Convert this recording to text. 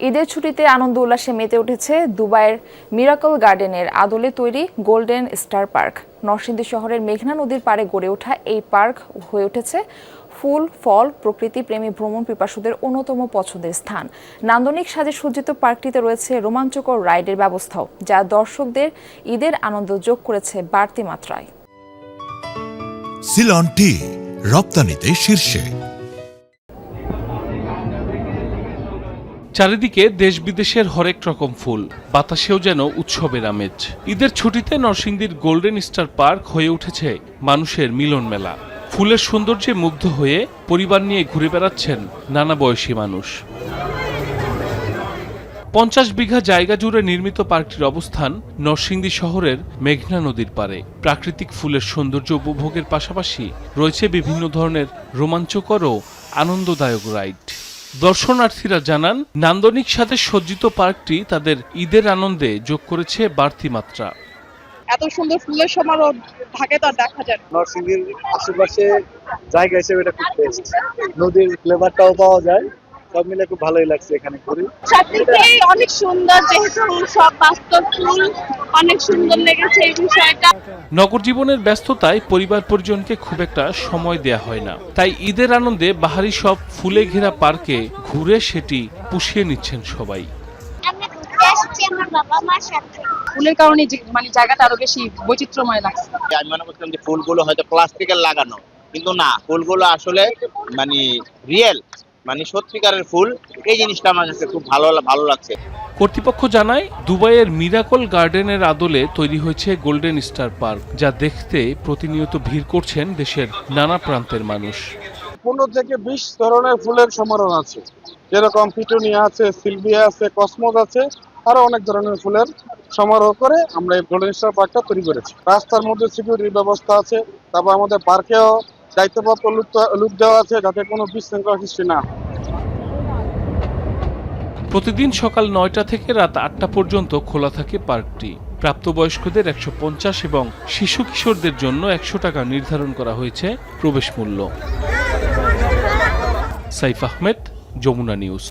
ঈদের ছুটিতে আনন্দ উল্লাসে মেতে উঠেছে দুবাইয়ের মিরাকল গার্ডেনের আদলে তৈরি গোল্ডেন স্টার পার্ক। নরসিংদী শহরের মেঘনা নদীর পাড়ে গড়ে ওঠা এই পার্ক হয়ে উঠেছে ফুল, ফল, প্রকৃতি প্রেমী ভ্রমণ পিপাসুদের অন্যতম পছন্দের স্থান। নান্দনিক সাজে সজ্জিত পার্কটিতে রয়েছে রোমাঞ্চকর রাইডের ব্যবস্থাও, যা দর্শকদের ঈদের আনন্দ যোগ করেছে বাড়তি মাত্রায়। সিলন টি রপ্তানিতে শীর্ষে। চারিদিকে দেশ বিদেশের হরেক রকম ফুল, বাতাসেও যেন উৎসবের আমেজ। ঈদের ছুটিতে নরসিংদীর গোল্ডেন স্টার পার্ক হয়ে উঠেছে মানুষের মিলন মেলা। ফুলের সৌন্দর্যে মুগ্ধ হয়ে পরিবার নিয়ে ঘুরে বেড়াচ্ছেন নানা বয়সী মানুষ। 50 বিঘা জায়গা জুড়ে নির্মিত পার্কটির অবস্থান নরসিংদী শহরের মেঘনা নদীর পাড়ে। প্রাকৃতিক ফুলের সৌন্দর্য উপভোগের পাশাপাশি রয়েছে বিভিন্ন ধরনের রোমাঞ্চকর ও আনন্দদায়ক রাইড। দর্শনার্থীরা জানান, নান্দনিক সাথে সজ্জিত পার্কটি তাদের ঈদের আনন্দে যোগ করেছে বাড়তি মাত্রা। এত সুন্দর ফুলের সমারোহ ঢাকায় তো আর দেখা যায় না। নরসিংদীর আশেপাশে জায়গা হিসেবে এটা খুব বেস্ট। নদীর ফ্লেভারটাও পাওয়া যায়, সব মিলে খুব ভালোই লাগছে এখানে ঘুরে। সবথেকে অনেক সুন্দর, যেহেতু সব বাস্তব ফুল, অনেক সুন্দর লেগেছে এই বিষয়টা। নগর জীবনের ব্যস্ততায় পরিবার পরিজনকে খুব একটা সময় দেয়া হয় না, তাই ঈদের আনন্দে বাহারি সব ফুলে ঘেরা পার্কে ঘুরে সেটি পুষিয়ে নিচ্ছেন সবাই। আমরা ঘুরতে আসছি আমার বাবা মার সাথে। ফুলের কারণে মানে জায়গাটা আরো বেশি বৈচিত্র্যময় লাগছে। আমি মনে করছিলাম যে ফুলগুলো হয়তো প্লাস্টিকের লাগানো, কিন্তু না, ফুলগুলো আসলে মানে রিয়েল, মানে সত্যিকারের ফুল। এই জিনিসটা আমার কাছে খুব ভালো লাগছে। কর্তৃপক্ষ জানায়, দুবাইয়ের মিরাকল গার্ডেনের আদলে তৈরি হয়েছে গোল্ডেন স্টার পার্ক, যা দেখতে প্রতিনিয়ত ভিড় করছেন দেশের নানা প্রান্তের মানুষ। 15 থেকে 20 ধরনের ফুলের সমারোহ আছে, যেরকম পিটুনিয়া আছে, সিলভিয়া আছে, কসমোস আছে, আরো অনেক ধরনের ফুলের সমারোহ করে আমরা এই গোল্ডেন স্টার পার্কটা তৈরি করেছি। রাস্তার মধ্যে সিকিউরিটির ব্যবস্থা আছে, তারপর আমাদের পার্কেও দায়িত্বপ্রাপ্ত লোক দেওয়া আছে, যাতে কোনো বিশৃঙ্খলা সৃষ্টি না। প্রতিদিন সকাল 9টা থেকে রাত 8টা পর্যন্ত খোলা থাকে পার্কটি। প্রাপ্তবয়স্কদের 150 এবং শিশু কিশোরদের জন্য 100 টাকা নির্ধারণ করা হয়েছে প্রবেশ মূল্য। সাইফ আহমেদ, যমুনা নিউজ।